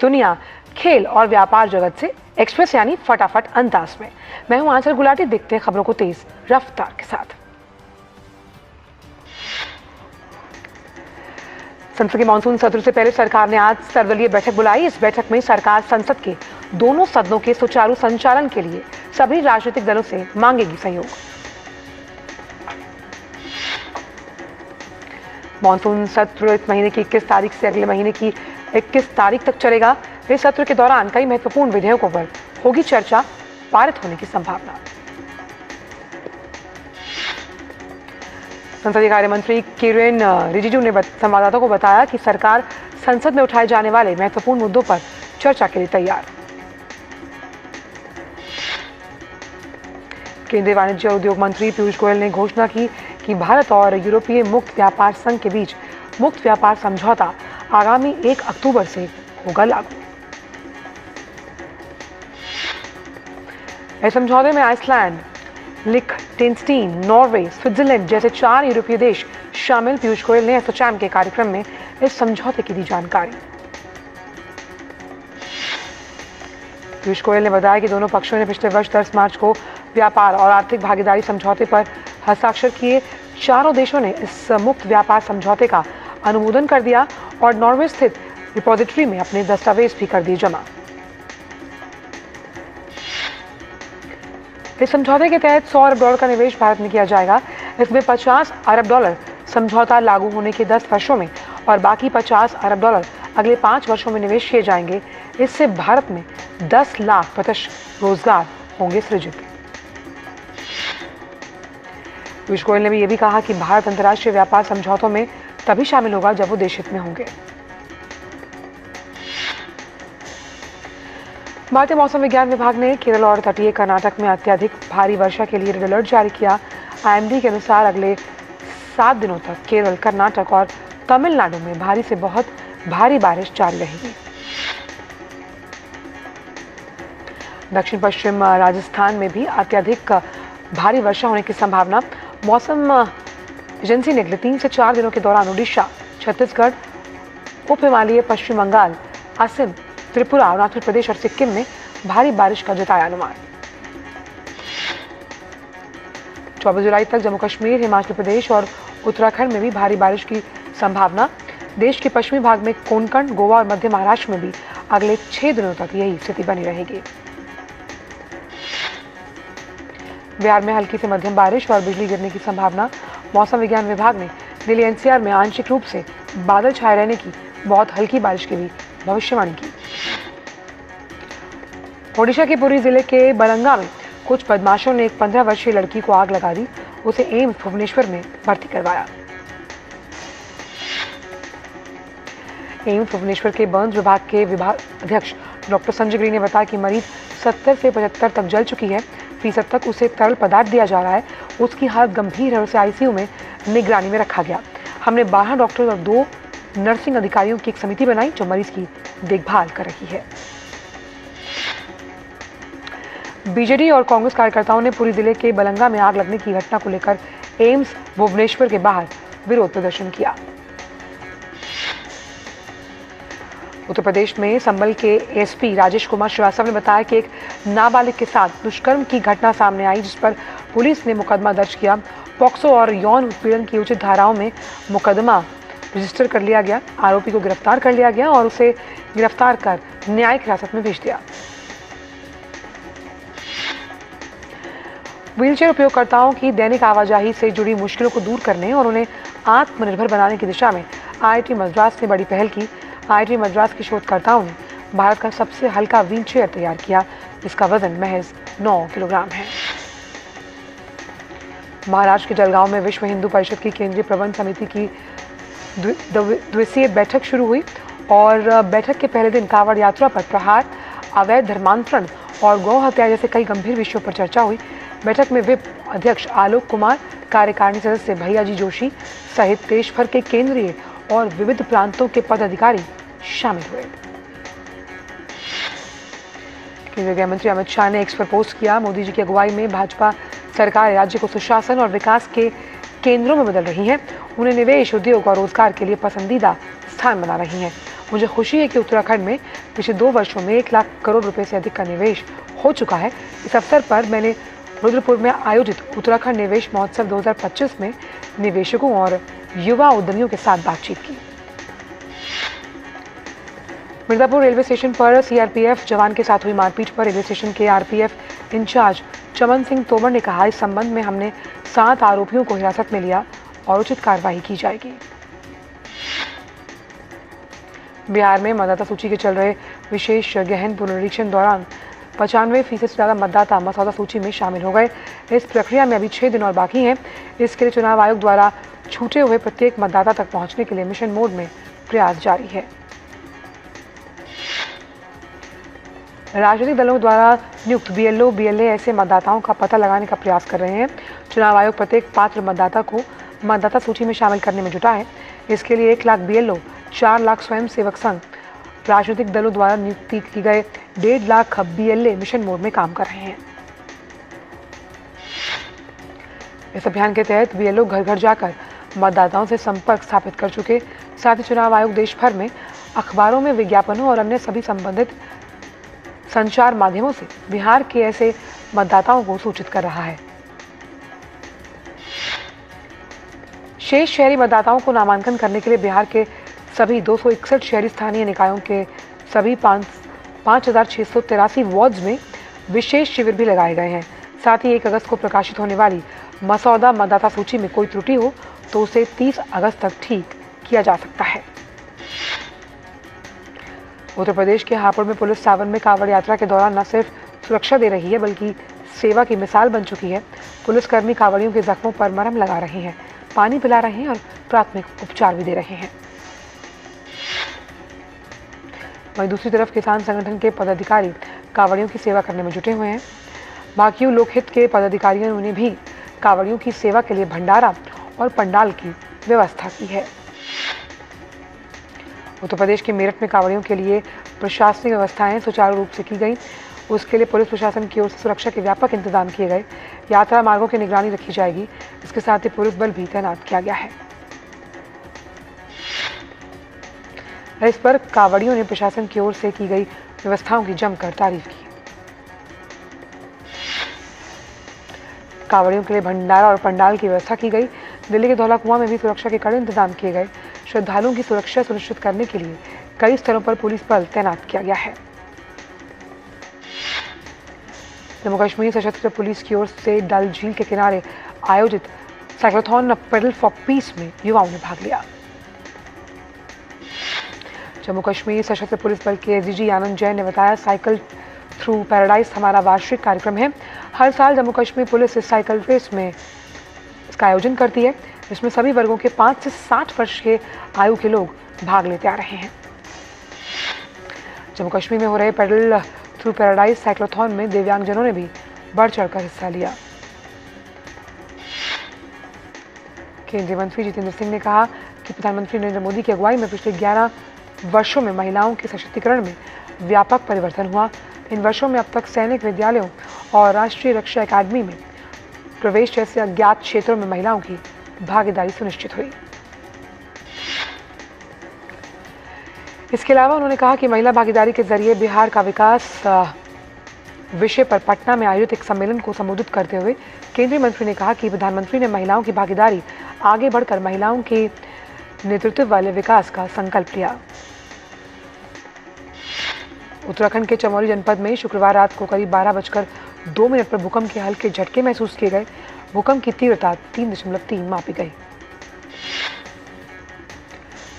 दुनिया, खेल और व्यापार जगत से एक्सप्रेस यानी फटाफट अंदाज में। मैं हूं आंचल गुलाटी, देखते हैं खबरों को तेज रफ्तार के साथ। संसद के मानसून सत्र से पहले सरकार ने आज सर्वदलीय बैठक बुलाई। इस बैठक में सरकार संसद के दोनों सदनों के सुचारू संचालन के लिए सभी राजनीतिक दलों से मांगेगी सहयोग। मानसून सत्र इस महीने की 21 तारीख से अगले महीने की 21 तारीख तक चलेगा। इस सत्र के दौरान कई महत्वपूर्ण विधेयकों पर होगी चर्चा, पारित होने की संभावना। संसदीय कार्य मंत्री किरेन रिजिजू ने संवाददाताओं को बताया कि सरकार संसद में उठाए जाने वाले महत्वपूर्ण मुद्दों पर चर्चा के लिए तैयार। केंद्रीय वाणिज्य और उद्योग मंत्री पीयूष गोयल ने घोषणा की कि भारत और यूरोपीय मुक्त व्यापार संघ के बीच मुक्त व्यापार समझौता आगामी 1 अक्टूबर से होगा लागू। इस समझौते में आइसलैंड, लिechtenstein, नॉर्वे, स्विट्जरलैंड जैसे 4 यूरोपीय देश शामिल। पीयूष गोयल ने एसोचैम के कार्यक्रम में इस समझौते की दी जानकारी। पीयूष गोयल ने बताया कि दोनों पक्षों ने पिछले वर्ष 10 मार्च को व्यापार और आर्थिक भागीदारी समझौते पर हस्ताक्षर किए। चारों देशों ने इस मुक्त व्यापार समझौते का अनुमोदन कर दिया और नॉर्वे स्थित रिपोजिटरी में अपने दस्तावेज भी कर दिए जमा। इस समझौते के तहत $100 अरब का निवेश भारत में किया जाएगा। इसमें $50 अरब समझौता लागू होने के 10 वर्षों में और बाकी $50 अरब अगले 5 वर्षों में निवेश किए जाएंगे। इससे भारत में 10 लाख प्रत्यक्ष रोजगार होंगे सृजित। पीयूष गोयल ने भी यह भी कहा कि भारत अंतर्राष्ट्रीय व्यापार समझौतों में तभी शामिल होगा जब वो देश हित में होंगे। भारतीय मौसम विज्ञान विभाग ने केरल और तटीय कर्नाटक में अत्यधिक भारी वर्षा के लिए रेड अलर्ट जारी किया। आईएमडी के अनुसार अगले 7 दिनों तक केरल, कर्नाटक और तमिलनाडु में भारी से बहुत भारी बारिश जारी रहेगी। दक्षिण पश्चिम राजस्थान में भी अत्यधिक भारी वर्षा होने की संभावना। मौसम एजेंसी ने अगले 3 से 4 दिनों के दौरान उड़ीसा, छत्तीसगढ़, उप हिमालय, पश्चिम बंगाल, असम, त्रिपुरा, अरुणाचल प्रदेश और सिक्किम में भारी बारिश का जताया अनुमान। 24 जुलाई तक जम्मू कश्मीर, हिमाचल प्रदेश और उत्तराखंड में भी भारी बारिश की संभावना। देश के पश्चिमी भाग में कोंकण, गोवा और मध्य महाराष्ट्र में भी अगले 6 दिनों तक यही स्थिति बनी रहेगी। बिहार में हल्की से मध्यम बारिश और बिजली गिरने की संभावना। मौसम विज्ञान विभाग ने दिल्ली एनसीआर में आंशिक रूप से बादल छाए रहने की, बहुत हल्की बारिश की भी भविष्यवाणी की। ओडिशा के पुरी जिले के बलंगा में कुछ बदमाशों ने एक 15 वर्षीय लड़की को आग लगा दी। उसे एम्स भुवनेश्वर में भर्ती करवाया। एम्स भुवनेश्वर के बर्न्स विभाग के विभाग अध्यक्ष डॉक्टर संजय गिरी ने बताया कि मरीज 70 से 75 तक जल चुकी है। फीसद तक उसे तरल पदार्थ दिया जा रहा है। उसकी हालत गंभीर है और उसे आईसीयू में निगरानी में रखा गया। हमने 12 डॉक्टर और 2 नर्सिंग अधिकारियों की एक समिति बनाई जो मरीज की देखभाल कर रही है। बीजेडी और कांग्रेस कार्यकर्ताओं ने पुरी जिले के बलंगा में आग लगने की घटना को लेकर एम्स भुवनेश्वर के बाहर विरोध प्रदर्शन किया। उत्तर प्रदेश में संभल के एसपी राजेश कुमार श्रीवास्तव ने बताया कि एक नाबालिग के साथ दुष्कर्म की घटना सामने आई, जिस पर पुलिस ने मुकदमा दर्ज किया। पॉक्सो और यौन उत्पीड़न की उचित धाराओं में मुकदमा रजिस्टर कर लिया गया। आरोपी को गिरफ्तार कर लिया गया और उसे गिरफ्तार कर न्यायिक हिरासत में भेज दिया। व्हीलचेयर उपयोगकर्ताओं की दैनिक आवाजाही से जुड़ी मुश्किलों को दूर करने और उन्हें आत्मनिर्भर बनाने की दिशा में आईआईटी मद्रास ने बड़ी पहल की। आईआईटी मद्रास के शोधकर्ताओं ने भारत का सबसे हल्का व्हीलचेयर तैयार किया, जिसका वजन महज 9 किलोग्राम है। महाराष्ट्र के जलगांव में विश्व हिंदू परिषद की केंद्रीय प्रबंध समिति की द्विदिवसीय बैठक शुरू हुई और बैठक के पहले दिन कांवड़ यात्रा पर प्रहार, अवैध धर्मांतरण और गौ हत्या जैसे कई गंभीर विषयों पर चर्चा हुई। बैठक में विप अध्यक्ष आलोक कुमार, कार्यकारिणी सदस्य भैयाजी जोशी सहित देश भर के केंद्रीय और विविध प्रांतों के पदाधिकारी शामिल हुए। केंद्रीय गृह मंत्री अमित शाह ने एक्स पर पोस्ट किया, मोदी जी की अगुवाई में भाजपा सरकार राज्य को सुशासन और विकास के केंद्रों में बदल रही है। उन्हें निवेश, उद्योग और रोजगार के लिए पसंदीदा स्थान बना रही है। मुझे खुशी है कि उत्तराखंड में पिछले 2 वर्षों में 1 लाख करोड़ रुपए से अधिक का निवेश हो चुका है। इस अवसर पर मैंने रुद्रपुर में आयोजित उत्तराखंड निवेश महोत्सव 2025 में निवेशकों और युवा उद्यमियों के साथ बातचीत की। मिर्जापुर रेलवे स्टेशन पर सीआरपीएफ जवान के साथ हुई मारपीट पर रेलवे स्टेशन के आरपीएफ इंचार्ज चमन सिंह तोमर ने कहा, इस संबंध में हमने 7 आरोपियों को हिरासत में लिया और उचित कार्रवाई की जाएगी। बिहार में मतदाता सूची के चल रहे विशेष गहन पुनरीक्षण दौरान 95% से ज़्यादा मतदाता मसौदा सूची में शामिल हो गए। इस प्रक्रिया में अभी 6 दिन और बाकी हैं। इसके लिए चुनाव आयोग द्वारा छूटे हुए प्रत्येक मतदाता तक पहुंचने के लिए मिशन मोड में प्रयास जारी है। राजनीतिक दलों द्वारा नियुक्त बीएलओ बीएलए ऐसे मतदाताओं का पता लगाने का प्रयास कर रहे हैं। चुनाव आयोग प्रत्येक पात्र मतदाता को मतदाता सूची में शामिल करने में जुटा है। इसके लिए 1 लाख बीएलओ, 4 लाख स्वयंसेवक संघ, राजनीतिक दलों द्वारा नियुक्ति की गए 1.5 लाख बीएलए मिशन मोड में काम कर रहे हैं। इस अभियान के तहत बीएलओ घर घर जाकर मतदाताओं से संपर्क स्थापित कर चुके। साथ ही चुनाव आयोग देश भर में अखबारों में विज्ञापनों और अन्य सभी संबंधित संचार माध्यमों से बिहार के ऐसे मतदाताओं को सूचित कर रहा है। शेष शहरी मतदाताओं को नामांकन करने के लिए बिहार के सभी 261 शहरी स्थानीय निकायों के सभी 5,683 वार्ड्स में विशेष शिविर भी लगाए गए हैं। साथ ही 1 अगस्त को प्रकाशित होने वाली मसौदा मतदाता सूची में कोई त्रुटि हो तो उसे 30 अगस्त तक ठीक किया जा सकता है। उत्तर प्रदेश के हापुड़ में पुलिस सावन में कांवड़ यात्रा के दौरान न सिर्फ सुरक्षा दे रही है बल्कि सेवा की मिसाल बन चुकी है। पुलिसकर्मी कांवड़ियों के जख्मों पर मरहम लगा रहे हैं, पानी पिला रहे हैं और प्राथमिक उपचार भी दे रहे हैं। वहीं दूसरी तरफ किसान संगठन के पदाधिकारी कांवड़ियों की सेवा करने में जुटे हुए हैं। बाकियों लोकहित के पदाधिकारियों ने भी कांवड़ियों की सेवा के लिए भंडारा और पंडाल की व्यवस्था की है। उत्तर प्रदेश के मेरठ में कांवड़ियों के लिए प्रशासनिक व्यवस्थाएं सुचारू रूप से की गई। उसके लिए पुलिस प्रशासन की ओर से सुरक्षा के व्यापक इंतजाम किए गए। यात्रा मार्गों की निगरानी रखी जाएगी। इसके साथ ही पुलिस बल भी तैनात किया गया है। इस पर कांवड़ियों ने प्रशासन की ओर से की गई व्यवस्थाओं की जमकर तारीफ की। कांवड़ियों के लिए भंडारा और पंडाल की व्यवस्था की गई। दिल्ली के धौला कुआं में भी सुरक्षा के कड़े इंतजाम किए गए। श्रद्धालुओं की सुरक्षा सुनिश्चित करने के लिए कई स्तरों पर पुलिस बल तैनात किया गया है। जम्मू कश्मीर सशस्त्र पुलिस की ओर से डल झील के किनारे आयोजित साइक्लोथॉन पेडल फॉर पीस में युवाओं ने भाग लिया। जम्मू कश्मीर सशस्त्र पुलिस बल के एडीजी आनंद जैन ने बताया, साइकिल थ्रू पैराडाइज हमारा वार्षिक कार्यक्रम है। हर साल जम्मू कश्मीर पुलिस इस साइकिल रेस में इसका आयोजन करती है। इसमें सभी वर्गों के 5 से 60 वर्ष के आयु के लोग भाग लेते आ रहे हैं। जम्मू कश्मीर में हो रहे पेडल थ्रू पैराडाइज साइक्लोथॉन में दिव्यांगजनों ने भी बढ़ चढ़कर हिस्सा लिया। केंद्रीय मंत्री जितेंद्र सिंह ने कहा कि प्रधानमंत्री नरेंद्र मोदी की अगुवाई में पिछले 11 वर्षों में महिलाओं के सशक्तिकरण में व्यापक परिवर्तन हुआ। इन वर्षों में अब तक सैनिक विद्यालयों और राष्ट्रीय रक्षा अकादमी में प्रवेश जैसे अज्ञात क्षेत्रों में महिलाओं की भागीदारी सुनिश्चित हुई। इसके अलावा उन्होंने कहा कि महिला भागीदारी के जरिए बिहार का विकास विषय पर पटना में आयोजित एक सम्मेलन को संबोधित करते हुए केंद्रीय मंत्री ने कहा कि प्रधानमंत्री ने महिलाओं की भागीदारी आगे बढ़कर महिलाओं के नेतृत्व वाले विकास का संकल्प लिया। उत्तराखंड के चमोली जनपद में शुक्रवार रात को करीब 12:02 पर भूकंप के हल्के झटके महसूस किए गए। भूकंप की तीव्रता 3.3 मापी गई।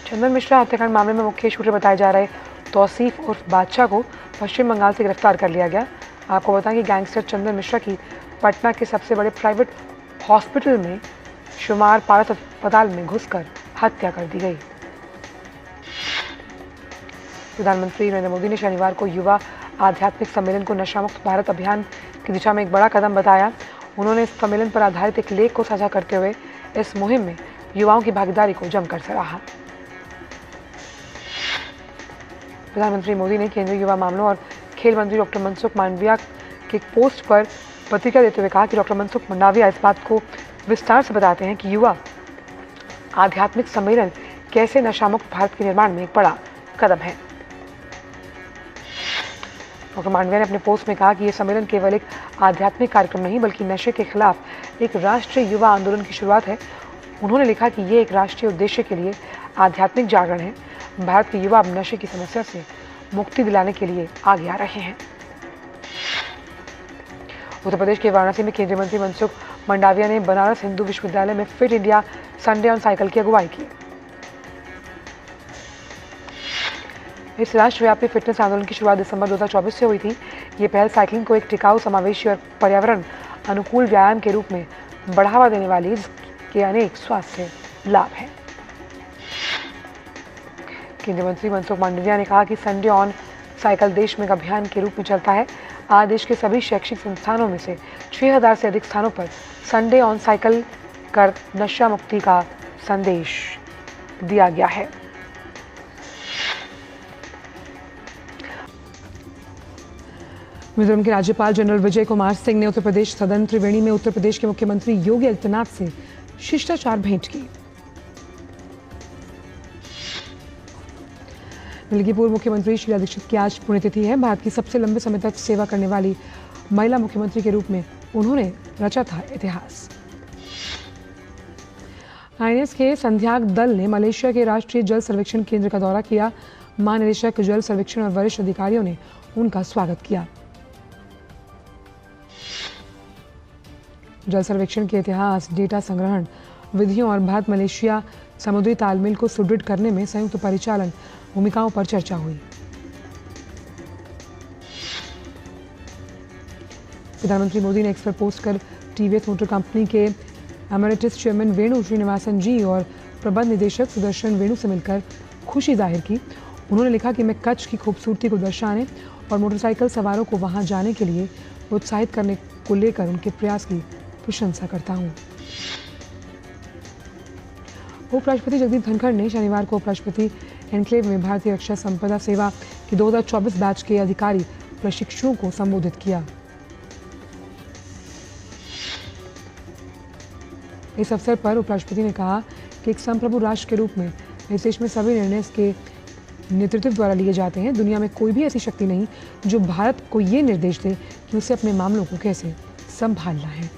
चंदन मिश्रा हत्याकांड मामले में मुख्य शूटर बताए जा रहे तौसीफ उर्फ बादशाह को पश्चिम बंगाल से गिरफ्तार कर लिया गया। आपको बताएं कि गैंगस्टर चंदन मिश्रा की पटना के सबसे बड़े प्राइवेट हॉस्पिटल में शुमार पारस अस्पताल में घुसकर हत्या कर दी गई। प्रधानमंत्री नरेंद्र मोदी ने शनिवार को युवा आध्यात्मिक सम्मेलन को नशा मुक्त भारत अभियान की दिशा में एक बड़ा कदम बताया। उन्होंने इस सम्मेलन पर आधारित एक लेख को साझा करते हुए इस मुहिम में युवाओं की भागीदारी को जमकर सराहा। प्रधानमंत्री मोदी ने केंद्रीय युवा मामलों और खेल मंत्री डॉक्टर मनसुख मांडविया के एक पोस्ट पर प्रतिक्रिया देते हुए कहा कि डॉक्टर मनसुख मांडविया इस बात को विस्तार से बताते हैं कि युवा आध्यात्मिक सम्मेलन कैसे नशामुक्त भारत के निर्माण में एक बड़ा कदम है। डॉक्टर मांडविया ने अपने पोस्ट में कहा कि ये सम्मेलन केवल एक आध्यात्मिक कार्यक्रम नहीं बल्कि नशे के खिलाफ एक राष्ट्रीय युवा आंदोलन की शुरुआत है। उन्होंने लिखा कि ये एक राष्ट्रीय उद्देश्य के लिए आध्यात्मिक जागरण है। भारत के युवा अब नशे की समस्या से मुक्ति दिलाने के लिए आगे आ रहे हैं। उत्तर प्रदेश के वाराणसी में केंद्रीय मंत्री मनसुख मंडाविया ने बनारस हिंदू विश्वविद्यालय में fit India Sunday on cycle की अगुवाई की। इस राष्ट्रव्यापी फिटनेस आंदोलन की शुरुआत दिसंबर 2024 से हुई थी। ये पहल साइकिलिंग को एक टिकाऊ, समावेशी और पर्यावरण अनुकूल व्यायाम के रूप में बढ़ावा देने वाली इसके अनेक स्वास्थ्य लाभ हैं। केंद्रीय मंत्री मनसुख मांडविया ने कहा कि संडे ऑन साइकिल देश में एक अभियान के रूप में चलता है। आज देश के सभी शैक्षिक संस्थानों में से 6000 से अधिक स्थानों पर संडे ऑन साइकिल कर नशा मुक्ति का संदेश दिया गया है। मिजोरम के राज्यपाल जनरल विजय कुमार सिंह ने उत्तर प्रदेश सदन त्रिवेणी में उत्तर प्रदेश के मुख्यमंत्री योगी आदित्यनाथ से शिष्टाचार भेंट की। दिल्ली की पूर्व मुख्यमंत्री शीला दीक्षित की आज पुण्यतिथि है। भारत की सबसे लंबे समय तक सेवा करने वाली महिला मुख्यमंत्री के रूप में उन्होंने रचा था इतिहास। आईएनएस के संध्याक दल ने मलेशिया के राष्ट्रीय जल सर्वेक्षण केंद्र का दौरा किया। महानिदेशक जल सर्वेक्षण और वरिष्ठ अधिकारियों ने उनका स्वागत किया। जल सर्वेक्षण के इतिहास, डेटा संग्रहण विधियों और भारत मलेशिया समुद्री तालमेल को सुदृढ़ करने में संयुक्त परिचालन भूमिकाओं पर चर्चा हुई। प्रधानमंत्री मोदी ने एक्स पर पोस्ट कर टीवीएस मोटर कंपनी के एमेरिटस चेयरमैन वेणु श्रीनिवासन जी और प्रबंध निदेशक सुदर्शन वेणु से मिलकर खुशी जाहिर की। उन्होंने लिखा कि मैं कच्छ की खूबसूरती को दर्शाने और मोटरसाइकिल सवारों को वहां जाने के लिए प्रोत्साहित करने को लेकर उनके प्रयास की प्रशंसा करता हूं। उपराष्ट्रपति जगदीप धनखड़ ने शनिवार को उपराष्ट्रपति एनक्लेव में भारतीय रक्षा संपदा सेवा की 2024 बैच के अधिकारी प्रशिक्षुओं को संबोधित किया। इस अवसर पर उपराष्ट्रपति ने कहा कि एक संप्रभु राष्ट्र के रूप में इस देश में सभी निर्णय के नेतृत्व द्वारा लिए जाते हैं। दुनिया में कोई भी ऐसी शक्ति नहीं जो भारत को ये निर्देश दे कि उसे अपने मामलों को कैसे संभालना है।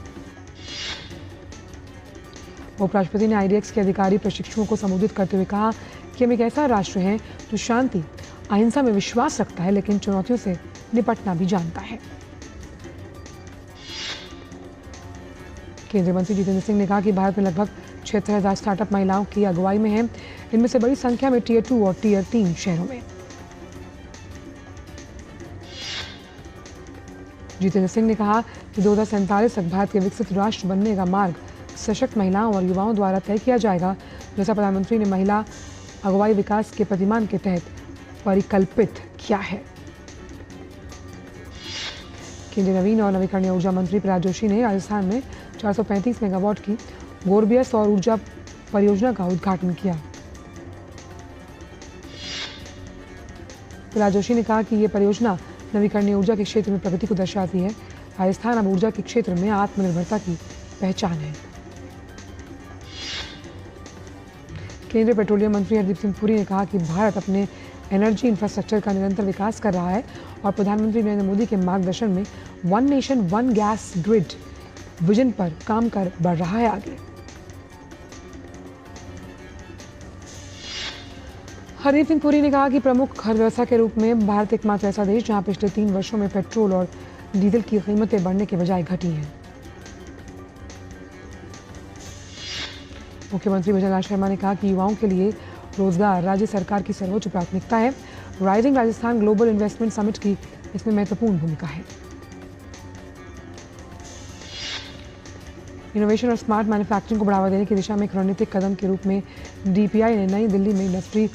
उपराष्ट्रपति ने आईडीएक्स के अधिकारी प्रशिक्षुओं को संबोधित करते हुए कहा कि हम एक ऐसा राष्ट्र हैं जो शांति, अहिंसा में विश्वास रखता है लेकिन चुनौतियों से निपटना भी जानता है। केंद्रीय मंत्री जितेंद्र सिंह ने कहा कि भारत में लगभग 76,000 स्टार्टअप महिलाओं की अगुवाई में हैं। इनमें से बड़ी संख्या में टीयर 2 और टीयर 3 शहरों में। जितेंद्र सिंह ने कहा कि 2047 तक भारत के विकसित राष्ट्र बनने का मार्ग सशक्त महिलाओं और युवाओं द्वारा तय किया जाएगा, जैसा प्रधानमंत्री ने महिला अगुवाई विकास के प्रतिमान के तहत परिकल्पित किया है। केंद्रीय नवीन और नवीकरणीय ऊर्जा मंत्री प्रहलाद जोशी ने राजस्थान में 435 मेगावाट की गोरबिया सौर ऊर्जा परियोजना का उद्घाटन किया। प्रहलाद जोशी ने कहा कि ये परियोजना नवीकरणीय ऊर्जा के क्षेत्र में प्रगति को दर्शाती है। राजस्थान अब ऊर्जा के क्षेत्र में आत्मनिर्भरता की पहचान है। केंद्रीय पेट्रोलियम मंत्री हरदीप सिंह पुरी ने कहा कि भारत अपने एनर्जी इंफ्रास्ट्रक्चर का निरंतर विकास कर रहा है और प्रधानमंत्री नरेंद्र मोदी के मार्गदर्शन में one nation one gas grid vision पर काम कर बढ़ रहा है आगे। हरदीप सिंह पुरी ने कहा कि प्रमुख अर्थव्यवस्था के रूप में भारत एकमात्र ऐसा देश जहां पिछले 3 वर्षों में पेट्रोल और डीजल की कीमतें बढ़ने के बजाय घटी हैं। मुख्यमंत्री विजयलाल शर्मा ने कहा कि युवाओं के लिए रोजगार राज्य सरकार की सर्वोच्च प्राथमिकता है। Rising Rajasthan global investment summit की इसमें महत्वपूर्ण भूमिका है। इनोवेशन और स्मार्ट मैन्युफैक्चरिंग को बढ़ावा देने की दिशा में एक रणनीतिक कदम के रूप में डीपीआई ने नई दिल्ली में इंडस्ट्री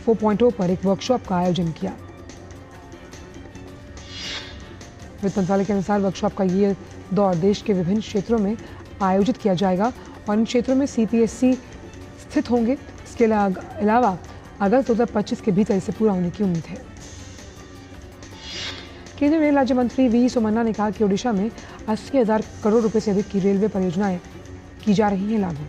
4.0 पर एक वर्कशॉप का आयोजन किया। वित्त मंत्रालय के अनुसार वर्कशॉप का ये दौर देश के विभिन्न क्षेत्रों में आयोजित किया जाएगा और इन क्षेत्रों में सीपीएससी स्थित होंगे। इसके अलावा अगस्त 2025 के भीतर इसे पूरा होने की उम्मीद है। केंद्रीय रेल राज्य मंत्री वी सोमन्ना ने कहा कि ओडिशा में 80,000 करोड़ रुपए से अधिक की रेलवे परियोजनाएं की जा रही हैं लागू।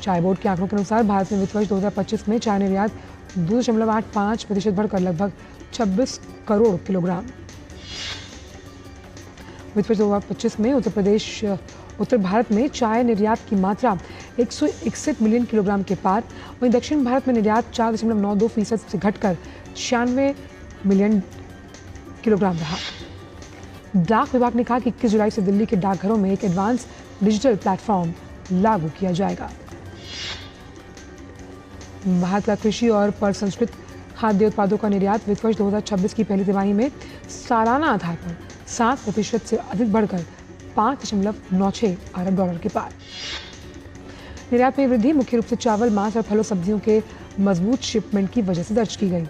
चाय बोर्ड के आंकड़ों के अनुसार भारत में वित्त वर्ष 2025 में चाय निर्यात 2.85% बढ़कर लगभग 26 करोड़ किलोग्राम। वित्त वर्ष 2025 में उत्तर भारत में चाय निर्यात की मात्रा 161 मिलियन किलोग्राम के पार, वहीं दक्षिण भारत में निर्यात 4.92% से घटकर 96 मिलियन किलोग्राम रहा। डाक विभाग ने कहा कि 21 जुलाई से दिल्ली के डाकघरों में एक एडवांस डिजिटल प्लेटफॉर्म लागू किया जाएगा। भारत का कृषि और प्रसंस्कृत खाद्य उत्पादों का निर्यात वित्त वर्ष 2026 की पहली तिमाही में सालाना आधार पर 7% से अधिक बढ़कर 5.96 अरब डॉलर के पार। निर्यात में वृद्धि मुख्य रूप से चावल, मांस और फलों सब्जियों के मजबूत शिपमेंट की वजह से दर्ज की गई।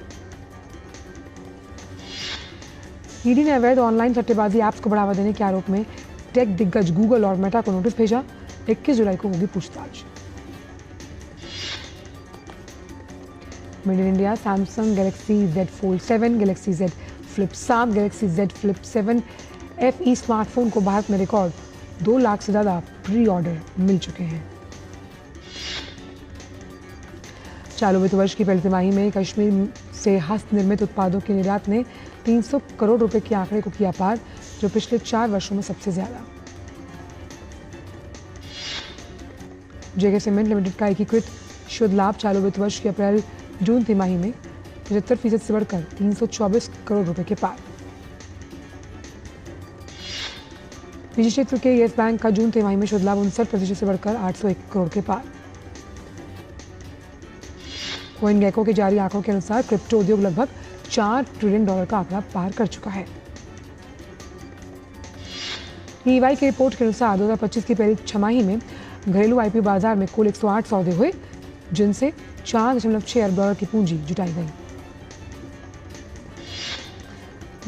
ईडी ने अवैध ऑनलाइन सट्टेबाजी ऐप्स को बढ़ावा देने के आरोप में टेक दिग्गज गूगल और मेटा को नोटिस भेजा। 21 जुलाई को होगी पूछताछ। Made in India Samsung Galaxy Z Fold 7, Galaxy Z Flip 7, Galaxy Z Flip 7 FE smartphone को भारत में रिकॉर्ड 2 लाख से ज्यादा प्री ऑर्डर मिल चुके हैं। चालू वित्त वर्ष की पहली तिमाही में कश्मीर से हस्त निर्मित उत्पादों के निर्यात ने 300 करोड़ रुपए के आंकड़े को किया पार, जो पिछले 4 वर्षों में सबसे ज्यादा। जेके सीमेंट लिमिटेड का एकीकृत शुद्ध लाभ चालू वित्त वर्ष की अप्रैल जून तिमाही में 75% से बढ़कर 324 करोड़ रुपए के पार। निजी क्षेत्र के येस बैंक का जून तिमाही में शुद्ध लाभ 59% से बढ़कर 801 करोड़ के पार। कोइन गैको के जारी आंकड़ों के अनुसार क्रिप्टो उद्योग लगभग $4 ट्रिलियन का आंकड़ा पार कर चुका है। EY की रिपोर्ट के अनुसार 2025 की पहली छमाही में घरेलू IPO बाजार में कुल 108 सौदे हुए, जिनसे 4.6 अरब डॉलर की पूंजी जुटाई गई।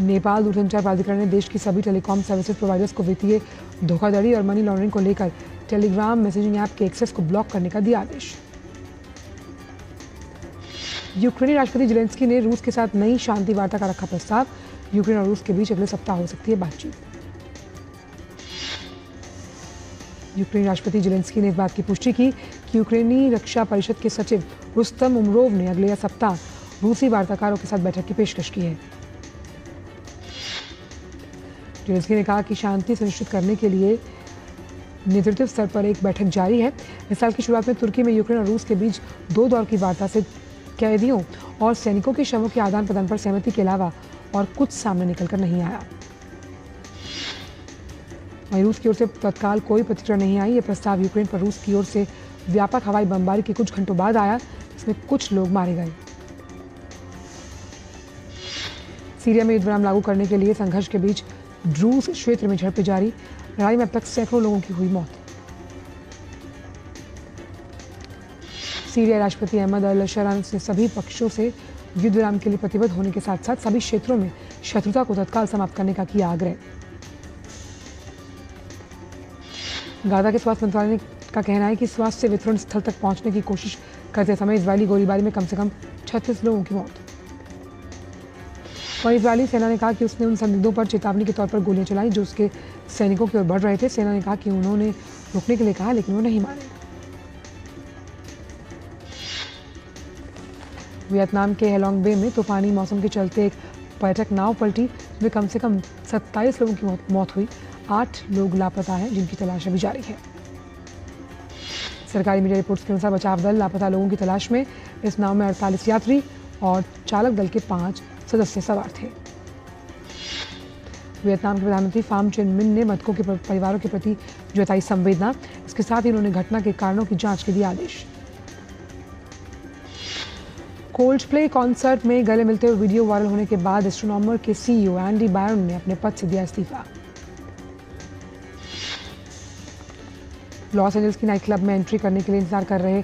नेपाल दूरसंचार प्राधिकरण ने देश की सभी टेलीकॉम सर्विसेज प्रोवाइडर्स को वित्तीय धोखाधड़ी और मनी लॉन्ड्रिंग को लेकर टेलीग्राम मैसेजिंग ऐप के एक्सेस को ब्लॉक करने का दिया आदेश। यूक्रेनी राष्ट्रपति जेलेंस्की ने रूस के साथ नई शांति वार्ता का रखा प्रस्ताव। यूक्रेन और रूस के बीच अगले सप्ताह हो सकती है बातचीत। यूक्रेनी राष्ट्रपति जेलेंस्की ने इस बात की पुष्टि की कि यूक्रेनी रक्षा परिषद के सचिव रुस्तम उमरोव ने अगले सप्ताह रूसी वार्ताकारों के साथ बैठक की पेशकश की है। जेलेंस्की ने कहा कि शांति सुनिश्चित करने के लिए नेतृत्व स्तर पर एक बैठक जारी है। इस साल की शुरुआत में तुर्की में यूक्रेन और रूस के बीच 2 दौर की वार्ता से कैदियों और सैनिकों के शवों के आदान प्रदान पर सहमति के अलावा और कुछ सामने निकलकर नहीं आया। वहीं रूस की ओर से तत्काल कोई प्रतिक्रिया नहीं आई। यह प्रस्ताव यूक्रेन पर रूस की ओर से व्यापक हवाई बमबारी के कुछ घंटों बाद आया, इसमें कुछ लोग मारे गए। सीरिया में युद्ध विराम लागू करने के लिए संघर्ष के बीच ड्रूज क्षेत्र में झड़पें जारी। लड़ाई में अब तक सैकड़ों लोगों की हुई मौत। सीरिया राष्ट्रपति अहमद अल शरा ने सभी पक्षों से युद्ध विराम के लिए प्रतिबद्ध होने के साथ साथ सभी क्षेत्रों में शत्रुता को तत्काल समाप्त करने का किया आग्रह। गाजा के स्वास्थ्य मंत्रालय का कहना है कि स्वास्थ्य वितरण स्थल तक पहुंचने की कोशिश करते समय इजरायली गोलीबारी में कम से कम 36 लोगों की मौत। वहीं इजरायली सेना ने कहा कि उसने उन संदिग्धों पर चेतावनी के तौर पर गोलियां चलाई जो उसके सैनिकों की ओर बढ़ रहे थे। सेना ने कहा कि उन्होंने रुकने के लिए कहा, लेकिन वो नहीं माने। वियतनाम के हेलोंग बे में तूफानी मौसम के चलते एक पर्यटक नाव पलटी, जिसमें कम से कम 27 लोगों की मौत हुई। 8 लोग लापता हैं, जिनकी तलाश अभी जारी है। सरकारी मीडिया रिपोर्ट्स के अनुसार बचाव दल लापता लोगों की तलाश में इस नाव में 48 यात्री और चालक दल के 5 सदस्य सवार थे। वियतनाम के प्रधानमंत्री फाम चिन मिन ने मृतकों के परिवारों के प्रति जताई संवेदना। इसके साथ ही उन्होंने घटना के कारणों की जांच के दिए आदेश। कोल्डप्ले कॉन्सर्ट में गले मिलते हुए वीडियो वायरल होने के बाद एस्ट्रोनॉमर के CEO एंडी बायरन ने अपने पद से दिया इस्तीफा। लॉस एंजल्स की नाइट क्लब में एंट्री करने के लिए इंतजार कर रहे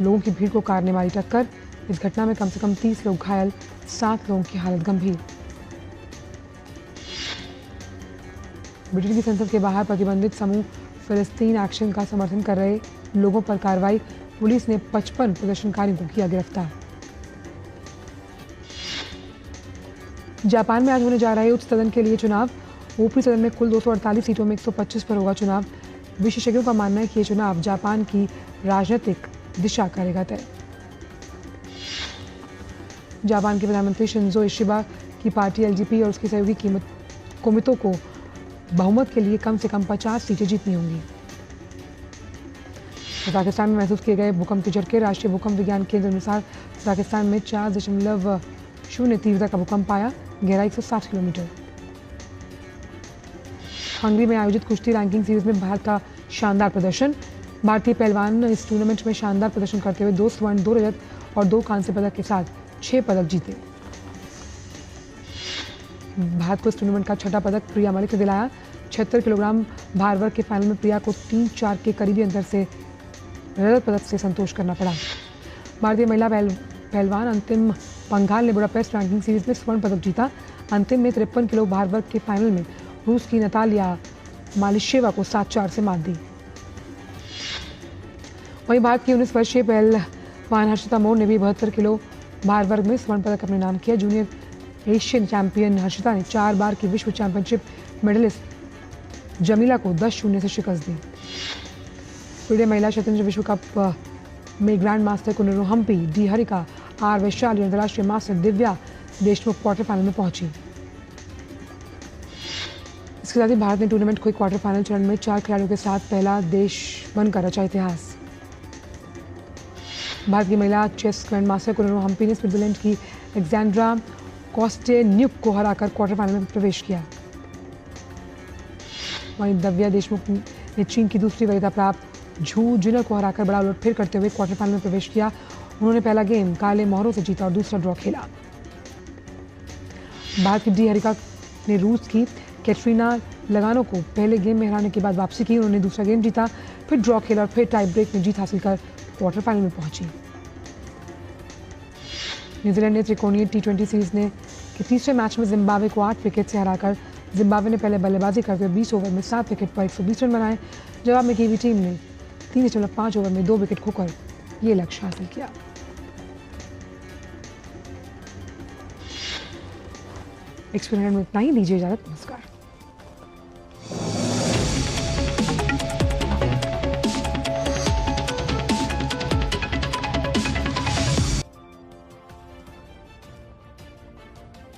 लोगों की भीड़ को कार ने मारी टक्कर। इस घटना में कम से कम 30 लोग घायल, 7 लोगों की हालत गंभीर। ब्रिटेन की संसद के बाहर प्रतिबंधित समूह फिलिस्तीन एक्शन का समर्थन कर रहे लोगों पर कार्रवाई। पुलिस ने 55 प्रदर्शनकारियों को किया गिरफ्तार। जापान में आज होने जा रहे उच्च सदन के लिए चुनाव। ऊपरी सदन में कुल 248 सीटों में 125 पर होगा चुनाव। विशेषज्ञों का मानना है कि ये चुनाव जापान की राजनीतिक दिशा करेगा तय। जापान के प्रधानमंत्री शिंजो इशिबा की पार्टी एलजेपी और उसकी सहयोगी कोमितो को बहुमत के लिए कम से कम 50 सीटें जीतनी होंगी। पाकिस्तान में महसूस किए गए भूकंप के झटके। राष्ट्रीय भूकंप विज्ञान केंद्र अनुसार पाकिस्तान में 4.0 तीव्रता का भूकंप आया, गहराई 160 किलोमीटर। हंगरी में आयोजित कुश्ती रैंकिंग सीरीज में भारत का शानदार प्रदर्शन। भारतीय पहलवान इस टूर्नामेंट में शानदार प्रदर्शन करते हुए 2 स्वर्ण, 2 रजत और 2 कांस्य पदक के साथ 6 पदक जीते। भारत को इस टूर्नामेंट का छठा पदक प्रिया मलिक ने दिलाया। 76 किलोग्राम भार वर्ग के फाइनल में प्रिया को 3-4 के करीबी अंतर से रजत पदक से संतोष करना पड़ा। भारतीय महिला पहलवान अंतिम पंघाल ने बुडापेस्ट रैंकिंग सीरीज में स्वर्ण पदक जीता। अंतिम में 53 किलो भार वर्ग के फाइनल में रूस की नतालिया मालिशेवा को 7-4 से मात दी। वहीं भारत की 19 वर्षीय पहलवान हर्षिता मोर ने भी 72 किलो भार वर्ग में स्वर्ण पदक अपने नाम किया। जूनियर एशियन चैंपियन हर्षिता ने 4 बार की विश्व चैंपियनशिप मेडलिस्ट जमीला को 10-0 से शिकस्त दी। फिडे महिला शतरंज विश्व कप में grand master Koneru Humpy, D Harika, R Vaishali और अंतर्राष्ट्रीय master Divya Deshmukh quarter final में पहुंची। इसके साथ ही भारत ने टूर्नामेंट के क्वार्टर फाइनल चरण में 4 खिलाड़ियों के साथ पहला देश बनकर रचा इतिहास। भारत की महिला chess grand master Koneru Hampi ने स्विट्जरलैंड की एलेक्जेंड्रा कोस्टेन्युक को हराकर क्वार्टर फाइनल में प्रवेश किया। वहीं दिव्या देशमुख ने चीन की दूसरी वरीयता प्राप्त झू जिनर को हराकर बड़ा उलटफेर करते हुए क्वार्टर फाइनल में प्रवेश किया। उन्होंने पहला गेम काले मोहरों से जीता और दूसरा ड्रॉ खेला। भारत की डी हरिका ने रूस की कैटरीना लगानो को पहले गेम में हराने के बाद वापसी की। उन्होंने दूसरा गेम जीता, फिर ड्रॉ खेला और फिर टाई ब्रेक में जीत हासिल कर क्वार्टर फाइनल में पहुंची। न्यूजीलैंड ने त्रिकोणीय T20 सीरीज के तीसरे मैच में जिम्बाब्वे को 8 विकेट से हराकर जिम्बाब्वे ने पहले बल्लेबाजी करते हुए 20 ओवर में 7 विकेट पर 120 रन बनाए। जवाब में कीवी टीम ने 3.5 ओवर में 2 विकेट खोकर ये लक्ष्य हासिल किया। एक्सपेरिमेंट में इतना ही, दीजिए इजाजत, नमस्कार।